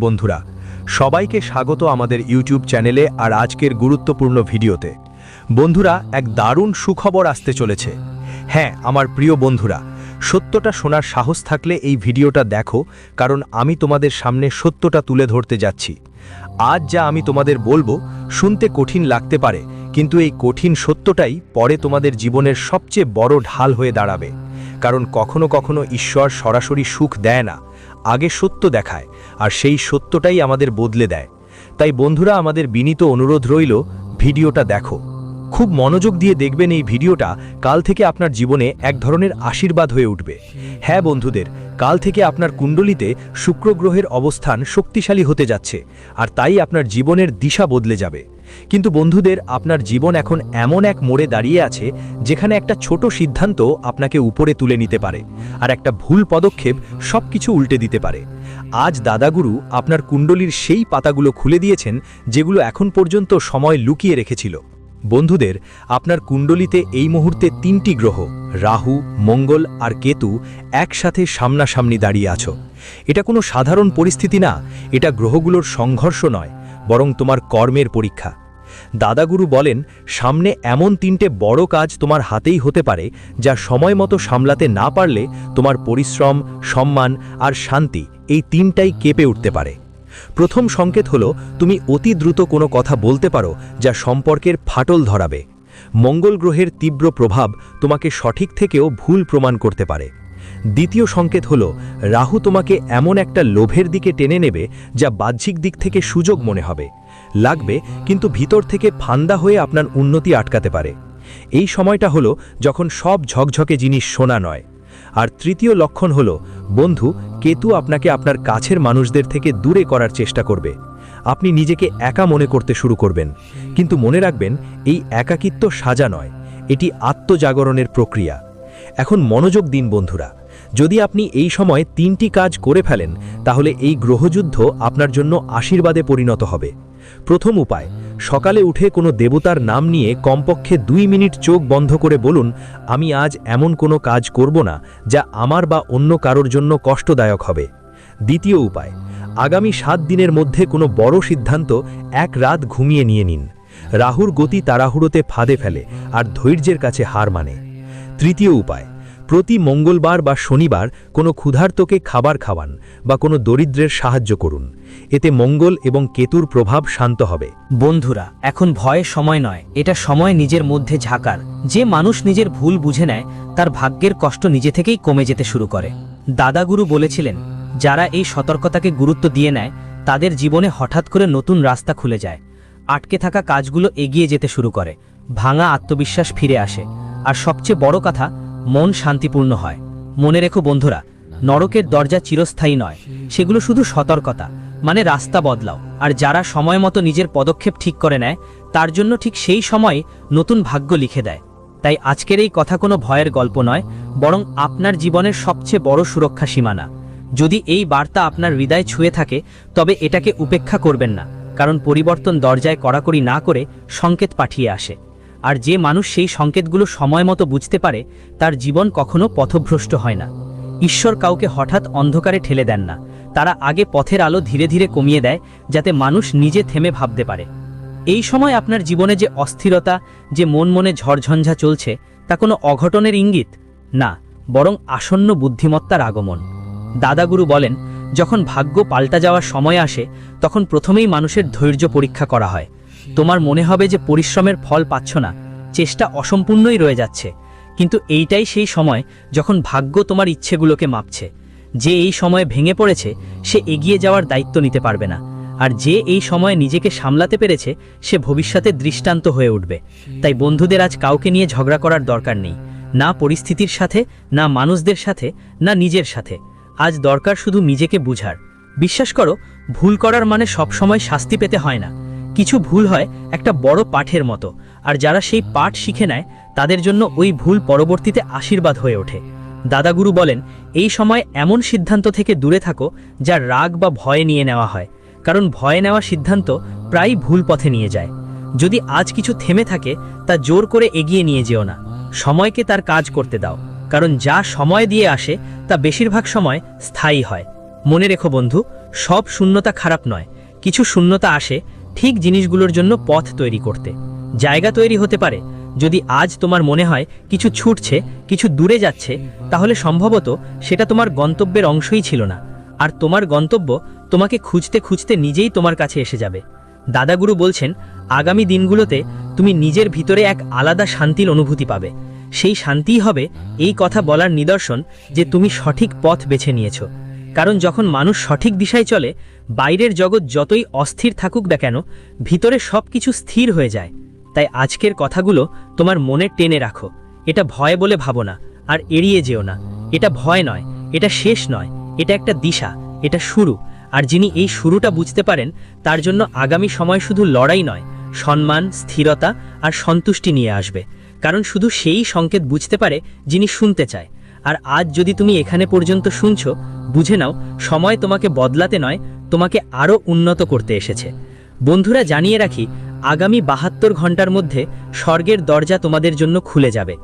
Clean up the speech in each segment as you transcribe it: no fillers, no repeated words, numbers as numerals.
বন্ধুরা, সবাইকে স্বাগত আমাদের ইউটিউব চ্যানেলে আর আজকের গুরুত্বপূর্ণ ভিডিওতে। বন্ধুরা, এক দারুণ সুখবর আসতে চলেছে। হ্যাঁ, আমার প্রিয় বন্ধুরা, সত্যটা শোনার সাহস থাকলে এই ভিডিওটা দেখো, কারণ আমি তোমাদের সামনে সত্যটা তুলে ধরতে যাচ্ছি। আজ যা আমি তোমাদের বলবো শুনতে কঠিন লাগতে পারে, কিন্তু এই কঠিন সত্যটাই পরে তোমাদের জীবনের সবচেয়ে বড় ঢাল হয়ে দাঁড়াবে। কারণ কখনো কখনো ঈশ্বর সরাসরি সুখ দেয় না, আগে সত্য দেখায়, আর সেই সত্যটাই আমাদের বদলে দেয়। তাই বন্ধুরা, আমাদের বিনীত অনুরোধ রইল, ভিডিওটা দেখো, খুব মনোযোগ দিয়ে দেখবেন। এই ভিডিওটা কাল থেকে আপনার জীবনে এক ধরনের আশীর্বাদ হয়ে উঠবে। হ্যাঁ বন্ধুদের, কাল থেকে আপনার কুণ্ডলিতে শুক্র গ্রহের অবস্থান শক্তিশালী হতে যাচ্ছে, আর তাই আপনার জীবনের দিশা বদলে যাবে। কিন্তু বন্ধুদের, আপনার জীবন এখন এমন এক মোড়ে দাঁড়িয়ে আছে যেখানে একটা ছোট সিদ্ধান্ত আপনাকে উপরে তুলে নিতে পারে, আর একটা ভুল পদক্ষেপ সবকিছু উল্টে দিতে পারে। আজ দাদাগুরু আপনার কুণ্ডলীর সেই পাতাগুলো খুলে দিয়েছেন যেগুলো এখন পর্যন্ত সময় লুকিয়ে রেখেছিল। বন্ধুদের, আপনার কুণ্ডলিতে এই মুহূর্তে 3টি গ্রহ রাহু, মঙ্গল আর কেতু একসাথে সামনাসামনি দাঁড়িয়ে আছো। এটা কোনো সাধারণ পরিস্থিতি না, এটা গ্রহগুলোর সংঘর্ষ নয়, বরং তোমার কর্মের পরীক্ষা। দাদাগুরু বলেন, সামনে এমন 3টে বড় কাজ তোমার হাতেই হতে পারে, যা সময় মতো সামলাতে না পারলে তোমার পরিশ্রম, সম্মান আর শান্তি এই 3টাই কেঁপে উঠতে পারে। প্রথম সংকেত হলো, তুমি অতি দ্রুত কোনো কথা বলতে পারো যা সম্পর্কের ফাটল ধরাবে। মঙ্গল গ্রহের তীব্র প্রভাব তোমাকে সঠিক থেকেও ভুল প্রমাণ করতে পারে। দ্বিতীয় সংকেত হলো, রাহু তোমাকে এমন একটা লোভের দিকে টেনে নেবে যা বাহ্যিক দিক থেকে সুযোগ মনে হবে লাগবে, কিন্তু ভিতর থেকে ফান্দা হয়ে আপনার উন্নতি আটকাতে পারে। এই সময়টা হলো যখন সব ঝকঝকে জিনিস সোনা নয়। আর তৃতীয় লক্ষণ হলো, বন্ধু, কেতু আপনাকে আপনার কাছের মানুষদের থেকে দূরে করার চেষ্টা করবে। আপনি নিজেকে একা মনে করতে শুরু করবেন, কিন্তু মনে রাখবেন, এই একাকিত্ব সাজা নয়, এটি আত্মজাগরণের প্রক্রিয়া। এখন মনোযোগ দিন বন্ধুরা, যদি আপনি এই সময় 3টি কাজ করে ফেলেন, তাহলে এই গ্রহযুদ্ধ আপনার জন্য আশীর্বাদে পরিণত হবে। প্রথম উপায়, সকালে উঠে কোনো দেবতার নাম নিয়ে কমপক্ষে 2 মিনিট চোখ বন্ধ করে বলুন, আমি আজ এমন কোনো কাজ করব না যা আমার বা অন্য কারোর জন্য কষ্টদায়ক হবে। দ্বিতীয় উপায়, আগামী 7 দিনের মধ্যে কোনো বড় সিদ্ধান্ত এক রাত ঘুমিয়ে নিয়ে নিন। রাহুর গতি তাড়াহুড়োতে ফাঁদে ফেলে আর ধৈর্যের কাছে হার মানে। তৃতীয় উপায়, প্রতি মঙ্গলবার বা শনিবার কোনো ক্ষুধার্তকে খাবার খাওয়ান বা কোনো দরিদ্রের সাহায্য করুন। এতে মঙ্গল এবং কেতুর প্রভাব শান্ত হবে। বন্ধুরা, এখন ভয়ের সময় নয়, এটা সময় নিজের মধ্যে ঝাঁকার। যে মানুষ নিজের ভুল বুঝে নেয়, তার ভাগ্যের কষ্ট নিজে থেকেই কমে যেতে শুরু করে। দাদাগুরু বলেছিলেন, যারা এই সতর্কতাকে গুরুত্ব দিয়ে নেয়, তাদের জীবনে হঠাৎ করে নতুন রাস্তা খুলে যায়। আটকে থাকা কাজগুলো এগিয়ে যেতে শুরু করে, ভাঙা আত্মবিশ্বাস ফিরে আসে, আর সবচেয়ে বড় কথা, মন শান্তিপূর্ণ হয়। মনে রেখো বন্ধুরা, নরকের দরজা চিরস্থায়ী নয়, সেগুলো শুধু সতর্কতা, মানে রাস্তা বদলাও। আর যারা সময় মতো নিজের পদক্ষেপ ঠিক করে নেয়, তার জন্য ঠিক সেই সময় নতুন ভাগ্য লিখে দেয়। তাই আজকের এই কথা কোনো ভয়ের গল্প নয়, বরং আপনার জীবনের সবচেয়ে বড় সুরক্ষা সীমানা। যদি এই বার্তা আপনার হৃদয় ছুঁয়ে থাকে, তবে এটাকে উপেক্ষা করবেন না, কারণ পরিবর্তন দরজায় কড়াকড়ি না করে সংকেত পাঠিয়ে আসে। আর যে মানুষ সেই সংকেতগুলো সময় মতো বুঝতে পারে, তার জীবন কখনো পথভ্রষ্ট হয় না। ঈশ্বর কাউকে হঠাৎ অন্ধকারে ঠেলে দেন না, তারা আগে পথের আলো ধীরে ধীরে কমিয়ে দেয়, যাতে মানুষ নিজে থেমে ভাবতে পারে। এই সময় আপনার জীবনে যে অস্থিরতা, যে মনে ঝড়ঝঞ্ঝা চলছে, তা কোনো অঘটনের ইঙ্গিত না, বরং আসন্ন বুদ্ধিমত্তার আগমন। দাদাগুরু বলেন, যখন ভাগ্য পাল্টা যাওয়ার সময় আসে, তখন প্রথমেই মানুষের ধৈর্য পরীক্ষা করা হয়। তোমার মনে হবে যে পরিশ্রমের ফল পাচ্ছ না, চেষ্টা অসম্পূর্ণই রয়ে যাচ্ছে, কিন্তু এইটাই সেই সময় যখন ভাগ্য তোমার ইচ্ছেগুলোকে মাপছে। যে এই সময়ে ভেঙে পড়েছে, সে এগিয়ে যাওয়ার দায়িত্ব নিতে পারবে না, আর যে এই সময়ে নিজেকে সামলাতে পেরেছে, সে ভবিষ্যতে দৃষ্টান্ত হয়ে উঠবে। তাই বন্ধুদের, আজ কাউকে নিয়ে ঝগড়া করার দরকার নেই, না পরিস্থিতির সাথে, না মানুষদের সাথে, না নিজের সাথে। আজ দরকার শুধু নিজেকে বুঝার। বিশ্বাস করো, ভুল করার মানে সবসময় শাস্তি পেতে হয় না। কিছু ভুল হয় একটা বড় পাঠের মতো, আর যারা সেই পাঠ শিখে নেয়, তাদের জন্য ওই ভুল পরবর্তীতে আশীর্বাদ হয়ে ওঠে। দাদাগুরু বলেন, এই সময় এমন সিদ্ধান্ত থেকে দূরে থাকো যা রাগ বা ভয়ে নিয়ে নেওয়া হয়, কারণ ভয়ে নেওয়া সিদ্ধান্ত প্রায়ই ভুল পথে নিয়ে যায়। যদি আজ কিছু থেমে থাকে, তা জোর করে এগিয়ে নিয়ে যেও না, সময়কে তার কাজ করতে দাও, কারণ যা সময় দিয়ে আসে তা বেশিরভাগ সময় স্থায়ী হয়। মনে রেখো বন্ধু, সব শূন্যতা খারাপ নয়, কিছু শূন্যতা আসে ঠিক জিনিসগুলোর জন্য পথ তৈরি করতে। জায়গা তৈরি হতে পারে। যদি আজ তোমার মনে হয় কিছু ছুটছে, কিছু দূরে যাচ্ছে, তাহলে সম্ভবত সেটা তোমার গন্তব্যের অংশই ছিল না, আর তোমার গন্তব্য তোমাকে খুঁজতে খুঁজতে নিজেই তোমার কাছে এসে যাবে। দাদাগুরু বলছেন, আগামী দিনগুলোতে তুমি নিজের ভিতরে এক আলাদা শান্তির অনুভূতি পাবে। সেই শান্তিই হবে এই কথা বলার নিদর্শন যে তুমি সঠিক পথ বেছে নিয়েছো। কারণ যখন মানুষ সঠিক দিশায় চলে, বাইরের জগৎ যতই অস্থির থাকুক না কেন, ভিতরে সব কিছু স্থির হয়ে যায়। তাই আজকের কথাগুলো তোমার মনে টেনে রাখো। এটা ভয় বলে ভাবো না, আর এড়িয়ে যেও না। এটা ভয় নয়, এটা শেষ নয়, এটা একটা দিশা, এটা শুরু। আর যিনি এই শুরুটা বুঝতে পারেন, তার জন্য আগামী সময় শুধু লড়াই নয়, সম্মান, স্থিরতা আর সন্তুষ্টি নিয়ে আসবে। কারণ শুধু সেই সংকেত বুঝতে পারে যিনি শুনতে চায়। আর আজ যদি তুমি এখানে পর্যন্ত শুনছো, বুঝে নাও সময় তোমাকে বদলাতে নয়, তোমাকে আরও উন্নত করতে এসেছে। বন্ধুরা, জানিয়ে রাখি, আগামী 72 ঘন্টার মধ্যে স্বর্গের দরজা তোমাদের জন্য খুলে যাবে।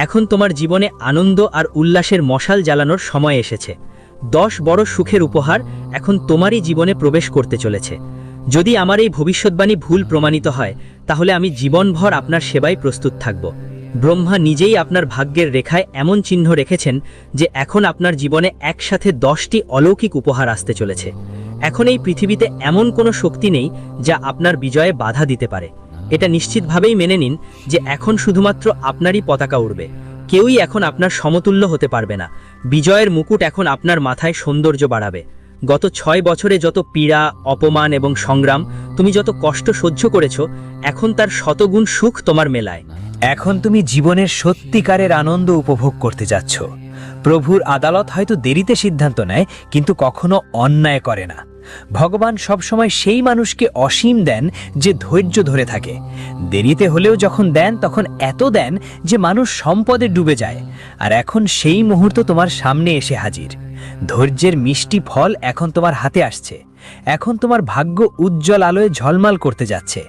এখন তোমার জীবনে আনন্দ আর উল্লাসের মশাল জ্বালানোর সময় এসেছে। 10 বড় সুখের উপহার এখন তোমারই জীবনে প্রবেশ করতে চলেছে। যদি আমার এই ভবিষ্যৎবাণী ভুল প্রমাণিত হয়, তাহলে আমি জীবনভর আপনার সেবায় প্রস্তুত থাকব। ব্রহ্মা নিজেই আপনার ভাগ্যের রেখায় এমন চিহ্ন রেখেছেন যে এখন আপনার জীবনে একসাথে 10টি অলৌকিক উপহার আসতে চলেছে। এখন এই পৃথিবীতে এমন কোনো শক্তি নেই যা আপনার বিজয়ে বাধা দিতে পারে। এটা নিশ্চিতভাবেই মেনে নিন যে এখন শুধুমাত্র আপনারই পতাকা উড়বে। কেউই এখন আপনার সমতুল্য হতে পারবে না। বিজয়ের মুকুট এখন আপনার মাথায় সৌন্দর্য বাড়াবে। গত 6 বছরে যত পীড়া, অপমান এবং সংগ্রাম, তুমি যত কষ্ট সহ্য করেছ, এখন তার শতগুণ সুখ তোমার মেলায়। এখন তুমি জীবনের সত্যিকারের আনন্দ উপভোগ করতে যাচ্ছ। প্রভুর আদালত হয়তো দেরিতে সিদ্ধান্ত নেয়, কিন্তু কখনো অন্যায় করে না। ভগবান সবসময় সেই মানুষকে অসীম দেন যে ধৈর্য ধরে থাকে। দেরিতে হলেও যখন দেন, তখন এত দেন যে মানুষ সম্পদে ডুবে যায়। আর এখন সেই মুহূর্ত তোমার সামনে এসে হাজির। ধৈর্যের মিষ্টি ফল এখন তোমার হাতে আসছে। এখন তোমার ভাগ্য উজ্জ্বল আলোয় ঝলমল করতে যাচ্ছে।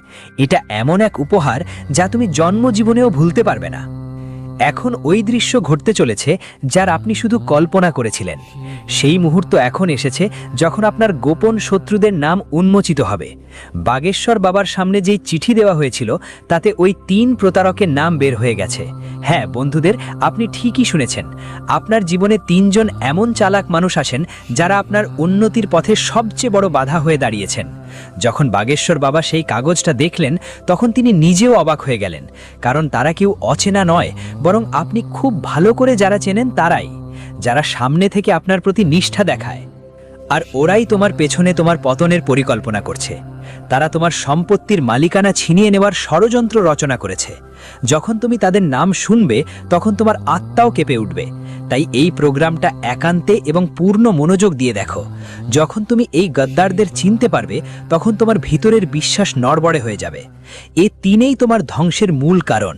এটা এমন এক উপহার যা তুমি জন্মজীবনেও ভুলতে পারবে না। এখন ওই দৃশ্য ঘটতে চলেছে যার আপনি শুধু কল্পনা করেছিলেন। সেই মুহূর্ত এখন এসেছে যখন আপনার গোপন শত্রুদের নাম উন্মোচিত হবে। বাগেশ্বর বাবার সামনে যেই চিঠি দেওয়া হয়েছিল, তাতে ওই 3 প্রতারকের নাম বের হয়ে গেছে। হ্যাঁ বন্ধুদের, আপনি ঠিকই শুনেছেন। আপনার জীবনে 3 জন এমন চালাক মানুষ আসেন যারা আপনার উন্নতির পথে সবচেয়ে বড় বাধা হয়ে দাঁড়িয়েছেন। যখন বাগেশ্বর বাবা সেই কাগজটা দেখলেন, তখন তিনি নিজেও অবাক হয়ে গেলেন। কারণ তারা কেউ অচেনা নয়, বরং আপনি খুব ভালো করে যারা চেনেন তারাই, যারা সামনে থেকে আপনার প্রতি নিষ্ঠা দেখায়। আর ওরাই তোমার পেছনে তোমার পতনের পরিকল্পনা করছে। তারা তোমার সম্পত্তির মালিকানা ছিনিয়ে নেওয়ার ষড়যন্ত্র রচনা করেছে। যখন তুমি তাদের নাম শুনবে, তখন তোমার আত্মাও কেঁপে উঠবে। তাই এই প্রোগ্রামটা একান্তে এবং পূর্ণ মনোযোগ দিয়ে দেখো। যখন তুমি এই গদ্দারদের চিনতে পারবে, তখন তোমার ভিতরের বিশ্বাস নড়বড়ে হয়ে যাবে। এ 3ই তোমার ধ্বংসের মূল কারণ।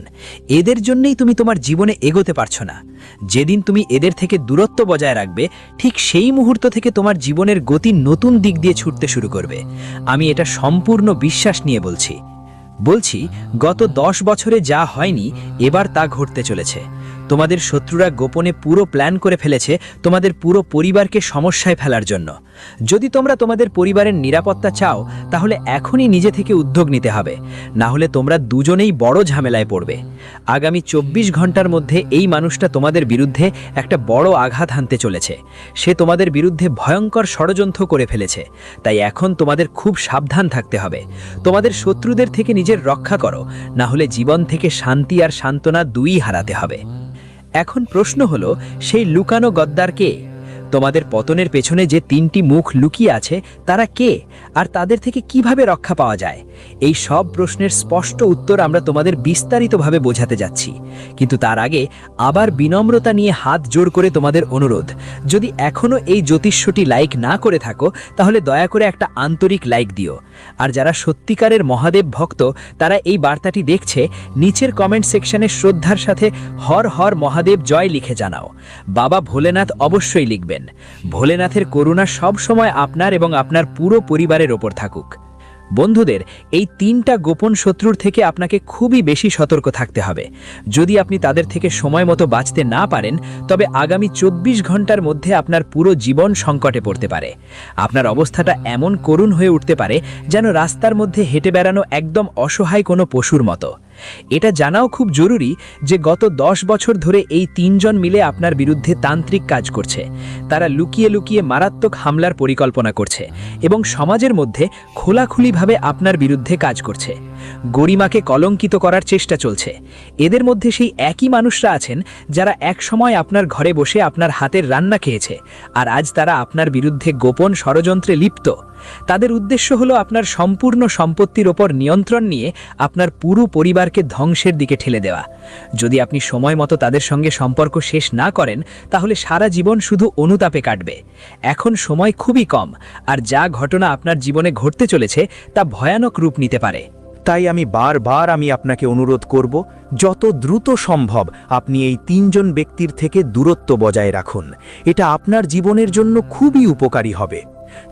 এদের জন্যই তুমি তোমার জীবনে এগোতে পারছো না। যেদিন তুমি এদের থেকে দূরত্ব বজায় রাখবে, ঠিক সেই মুহূর্ত থেকে তোমার জীবনের গতি নতুন দিক দিয়ে ছুটতে শুরু করবে। আমি এটা সম্পূর্ণ বিশ্বাস নিয়ে বলছি গত 10 বছরে যা হয়নি, এবার তা ঘটতে চলেছে। তোমাদের শত্রুরা গোপনে পুরো প্ল্যান করে ফেলেছে তোমাদের পুরো পরিবারকে সমস্যায় ফেলার জন্য। যদি তোমরা তোমাদের পরিবারের নিরাপত্তা চাও, তাহলে এখনই নিজে থেকে উদ্যোগ নিতে হবে, না হলে তোমরা দুজনেই বড় ঝামেলায় পড়বে। আগামী 24 ঘন্টার মধ্যে এই মানুষটা তোমাদের বিরুদ্ধে একটা বড় আঘাত হানতে চলেছে। সে তোমাদের বিরুদ্ধে ভয়ঙ্কর ষড়যন্ত্র করে ফেলেছে। তাই এখন তোমাদের খুব সাবধান থাকতে হবে। তোমাদের শত্রুদের থেকে নিজের রক্ষা করো, না হলে জীবন থেকে শান্তি আর সান্ত্বনা দুইই হারাতে হবে। এখন প্রশ্ন হলো, সেই লুকানো গদ্দার কে? তোমাদের পতনের পেছনে যে 3টি মুখ লুকিয়ে আছে, তারা কে? আর তাদের থেকে কিভাবে রক্ষা পাওয়া যায়? এই সব প্রশ্নের স্পষ্ট উত্তর আমরা তোমাদের বিস্তারিতভাবে বোঝাতে যাচ্ছি। কিন্তু তার আগে আবার বিনম্রতা নিয়ে হাত জোড় করে তোমাদের অনুরোধ, যদি এখনও এই জ্যোতিষ্যটি লাইক না করে থাকো, তাহলে দয়া করে একটা আন্তরিক লাইক দিও। আর যারা সত্যিকারের মহাদেব ভক্ত, তারা এই বার্তাটি দেখছে, নিচের কমেন্ট সেকশনে শ্রদ্ধার সাথে হর হর মহাদেব জয় লিখে জানাও। বাবা ভোলেনাথ অবশ্যই লিখবেন। ভোলেনাথের করুণা সব সময় আপনার এবং আপনার পুরো পরিবারের ওপর থাকুক। বন্ধুদের, এই 3টা গোপন শত্রুর থেকে আপনাকে খুবই বেশি সতর্ক থাকতে হবে। যদি আপনি তাদের থেকে সময় মতো বাঁচতে না পারেন, তবে আগামী 24 ঘন্টার মধ্যে আপনার পুরো জীবন সংকটে পড়তে পারে। আপনার অবস্থাটা এমন করুণ হয়ে উঠতে পারে যেন রাস্তার মধ্যে হেঁটে বেড়ানো একদম অসহায় কোনো পশুর মতো। এটা জানাও খুব জরুরি যে গত 10 বছর ধরে এই 3 জন মিলে আপনার বিরুদ্ধে তান্ত্রিক কাজ করছে। তারা লুকিয়ে লুকিয়ে মারাত্মক হামলার পরিকল্পনা করছে এবং সমাজের মধ্যে খোলাখুলিভাবে আপনার বিরুদ্ধে কাজ করছে। গরিমাকে কলঙ্কিত করার চেষ্টা চলছে। এদের মধ্যে সেই একই মানুষরা আছেন যারা একসময় আপনার ঘরে বসে আপনার হাতের রান্না খেয়েছে, আর আজ তারা আপনার বিরুদ্ধে গোপন ষড়যন্ত্রে লিপ্ত। তাদের উদ্দেশ্য হলো আপনার সম্পূর্ণ সম্পত্তির ওপর নিয়ন্ত্রণ নিয়ে আপনার পুরো পরিবারকে ধ্বংসের দিকে ঠেলে দেওয়া। যদি আপনি সময় মতো তাদের সঙ্গে সম্পর্ক শেষ না করেন, তাহলে সারা জীবন শুধু অনুতাপে কাটবে। এখন সময় খুবই কম, আর যা ঘটনা আপনার জীবনে ঘটতে চলেছে তা ভয়ানক রূপ নিতে পারে। তাই আমি বারবার আপনাকে অনুরোধ করব, যত দ্রুত সম্ভব আপনি এই 3 জন ব্যক্তির থেকে দূরত্ব বজায় রাখুন। এটা আপনার জীবনের জন্য খুবই উপকারী হবে।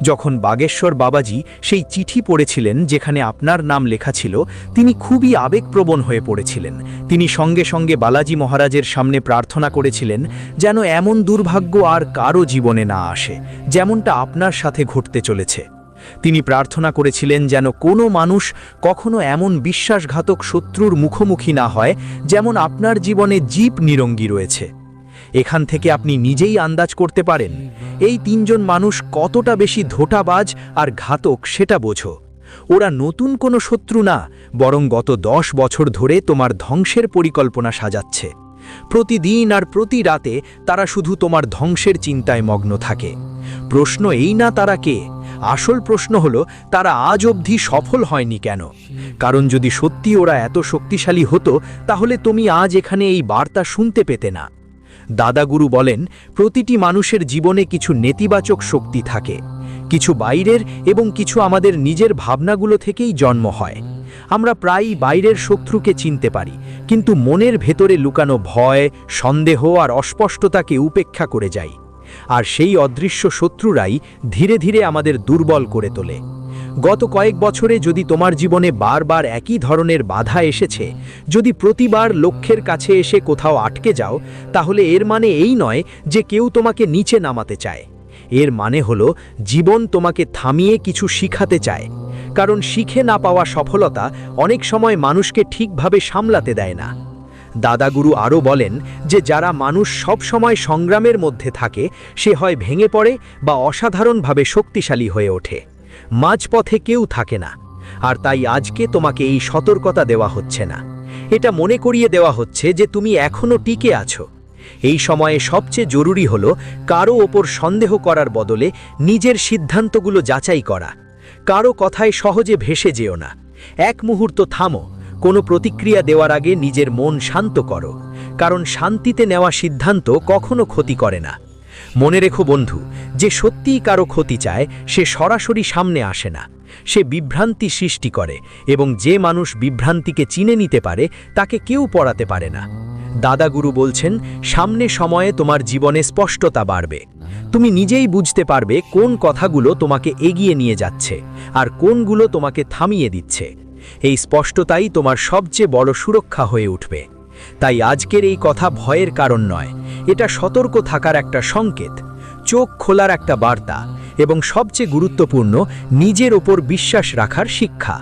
যখন বাগেশ্বর বাবাজি সেই চিঠি পড়েছিলেন যেখানে আপনার নাম লেখা ছিল, তিনি খুবই আবেগপ্রবণ হয়ে পড়েছিলেন। তিনি সঙ্গে সঙ্গে বালাজি মহারাজের সামনে প্রার্থনা করেছিলেন যেন এমন দুর্ভাগ্য আর কারো জীবনে না আসে যেমনটা আপনার সাথে ঘটতে চলেছে। তিনি প্রার্থনা করেছিলেন যেন কোনো মানুষ কখনো এমন বিশ্বাসঘাতক শত্রুর মুখোমুখি না হয় যেমন আপনার জীবনে জীব নিরঙ্গী রয়েছে। এখান থেকে আপনি নিজেই আন্দাজ করতে পারেন এই 3 জন মানুষ কতটা বেশি ধোঁটাবাজ আর ঘাতক সেটা বোঝো। ওরা নতুন কোনো শত্রু না, বরং গত 10 বছর ধরে তোমার ধ্বংসের পরিকল্পনা সাজাচ্ছে। প্রতিদিন আর প্রতি রাতে তারা শুধু তোমার ধ্বংসের চিন্তায় মগ্ন থাকে। প্রশ্ন এই না তারা কে, আসল প্রশ্ন হলো তারা আজ অবধি সফল হয়নি কেন। কারণ যদি সত্যি ওরা এত শক্তিশালী হতো, তাহলে তুমি আজ এখানে এই বার্তা শুনতে পেতে না। দাদাগুরু বলেন, প্রতিটি মানুষের জীবনে কিছু নেতিবাচক শক্তি থাকে, কিছু বাইরের এবং কিছু আমাদের নিজের ভাবনাগুলো থেকেই জন্ম হয়। আমরা প্রায়ই বাইরের শত্রুকে চিনতে পারি, কিন্তু মনের ভেতরে লুকানো ভয়, সন্দেহ আর অস্পষ্টতাকে উপেক্ষা করে যাই। আর সেই অদৃশ্য শত্রুরাই ধীরে ধীরে আমাদের দুর্বল করে তোলে। গত কয়েক বছরে যদি তোমার জীবনে বারবার একই ধরনের বাধা এসেছে, যদি প্রতিবার লক্ষ্যের কাছে এসে কোথাও আটকে যাও, তাহলে এর মানে এই নয় যে কেউ তোমাকে নিচে নামাতে চায়। এর মানে হলো জীবন তোমাকে থামিয়ে কিছু শিখাতে চায়। কারণ শিখে না পাওয়া সফলতা অনেক সময় মানুষকে ঠিকভাবে সামলাতে দেয় না। দাদাগুরু আরও বলেন যে যারা মানুষ সব সময় সংগ্রামের মধ্যে থাকে, সে হয় ভেঙে পড়ে বা অসাধারণভাবে শক্তিশালী হয়ে ওঠে। মাঝপথে কেউ থাকে না। আর তাই আজকে তোমাকে এই সতর্কতা দেওয়া হচ্ছে না, এটা মনে করিয়ে দেওয়া হচ্ছে যে তুমি এখনো টিকে আছো। এই সময়ে সবচেয়ে জরুরি হলো কারো ওপর সন্দেহ করার বদলে নিজের সিদ্ধান্তগুলো যাচাই করা। কারো কথায় সহজে ভেসে যেও না। এক মুহূর্ত থামো, কোনো প্রতিক্রিয়া দেওয়ার আগে নিজের মন শান্ত করো, কারণ শান্তিতে নেওয়া সিদ্ধান্ত কখনো ক্ষতি করে না। মনে রেখো বন্ধু, যে সত্যিই কারো ক্ষতি চায় সে সরাসরি সামনে আসে না, সে বিভ্রান্তি সৃষ্টি করে, এবং যে মানুষ বিভ্রান্তিকে চিনে নিতে পারে তাকে কেউ পড়াতে পারে না। দাদাগুরু বলছেন, সামনে সময়ে তোমার জীবনে স্পষ্টতা বাড়বে। তুমি নিজেই বুঝতে পারবে কোন কথাগুলো তোমাকে এগিয়ে নিয়ে যাচ্ছে আর কোনগুলো তোমাকে থামিয়ে দিচ্ছে। এই স্পষ্টতাই তোমার সবচেয়ে বড় সুরক্ষা হয়ে উঠবে। তাই আজকের এই কথা ভয়ের কারণ নয়, এটা সতর্ক থাকার একটা সংকেত, চোখ খোলার একটা বার্তা, এবং সবচেয়ে গুরুত্বপূর্ণ নিজের ওপর বিশ্বাস রাখার শিক্ষা।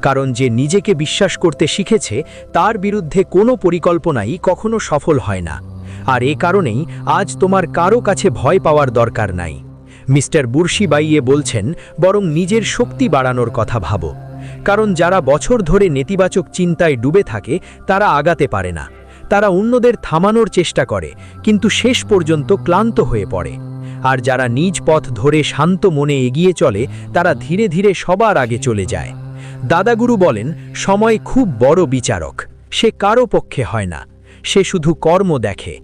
কারণ যে নিজেকে বিশ্বাস করতে শিখেছে তার বিরুদ্ধে কোনো পরিকল্পনাই কখনো সফল হয় না। আর এ কারণেই আজ তোমার কারো কাছে ভয় পাওয়ার দরকার নাই। মিস্টার বুর্শিবাইয়ে বলছেন, বরং নিজের শক্তি বাড়ানোর কথা ভাবো। কারণ যারা বছর ধরে নেতিবাচক চিন্তায় ডুবে থাকে তারা আগাতে পারে না। তারা অন্যদের থামানোর চেষ্টা করে, কিন্তু শেষ পর্যন্ত ক্লান্ত হয়ে পড়ে। আর যারা নিজ পথ ধরে শান্ত মনে এগিয়ে চলে তারা ধীরে ধীরে সবার আগে চলে যায়। দাদাগুরু বলেন, সময় খুব বড় বিচারক, সে কারো পক্ষে হয় না, সে শুধু কর্ম দেখে।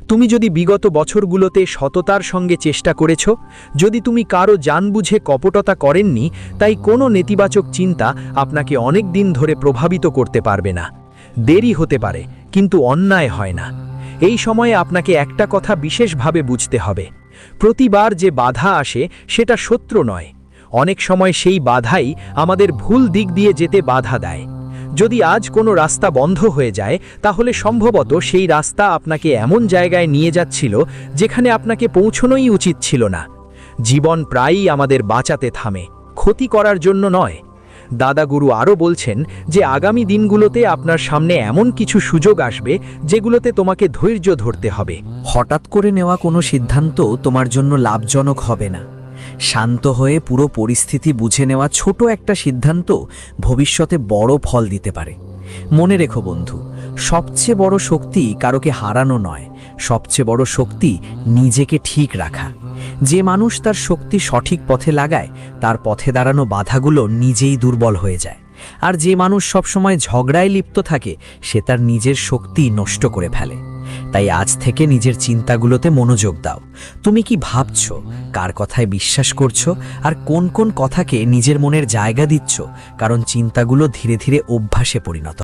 তুমি যদি বিগত বছরগুলোতে সততার সঙ্গে চেষ্টা করেছ, যদি তুমি কারো জানবুঝে কপটতা করেননি, তাই কোনো নেতিবাচক চিন্তা আপনাকে অনেক দিন ধরে প্রভাবিত করতে পারবে না। দেরি হতে পারে, কিন্তু অন্যায় হয় না। এই সময়ে আপনাকে একটা কথা বিশেষভাবে বুঝতে হবে, প্রতিবার যে বাধা আসে সেটা শত্রু নয়, অনেক সময় সেই বাধাই আমাদের ভুল দিক দিয়ে যেতে বাধা দেয়। যদি আজ কোনো রাস্তা বন্ধ হয়ে যায়, তাহলে সম্ভবত সেই রাস্তা আপনাকে এমন জায়গায় নিয়ে যাচ্ছিল যেখানে আপনাকে পৌঁছনোই উচিত ছিল না। জীবন প্রায়ই আমাদের বাঁচাতে থামে, ক্ষতি করার জন্য নয়। দাদাগুরু আরও বলছেন যে আগামী দিনগুলোতে আপনার সামনে এমন কিছু সুযোগ আসবে যেগুলোতে তোমাকে ধৈর্য ধরতে হবে। হঠাৎ করে নেওয়া কোনো সিদ্ধান্ত তোমার জন্য লাভজনক হবে না। শান্ত হয়ে পুরো পরিস্থিতি বুঝে নেওয়া ছোট একটা সিদ্ধান্ত ভবিষ্যতে বড় ফল দিতে পারে। মনে রেখো বন্ধু, সবচেয়ে বড় শক্তি কারোকে হারানো নয়, সবচেয়ে বড় শক্তি নিজেকে ঠিক রাখা। যে মানুষ তার শক্তি সঠিক পথে লাগায়, তার পথে দাঁড়ানো বাধাগুলো নিজেই দুর্বল হয়ে যায়। আর যে মানুষ সবসময় ঝগড়ায় লিপ্ত থাকে, সে তার নিজের শক্তি নষ্ট করে ফেলে। তাই আজ থেকে নিজের চিন্তাগুলোতে মনোযোগ দাও। তুমি কি ভাবছো, কার কথায় বিশ্বাস করছো, আর কোন কোন কথাকে নিজের মনের জায়গা দিচ্ছ, কারণ চিন্তাগুলো ধীরে ধীরে অভ্যাসে পরিণত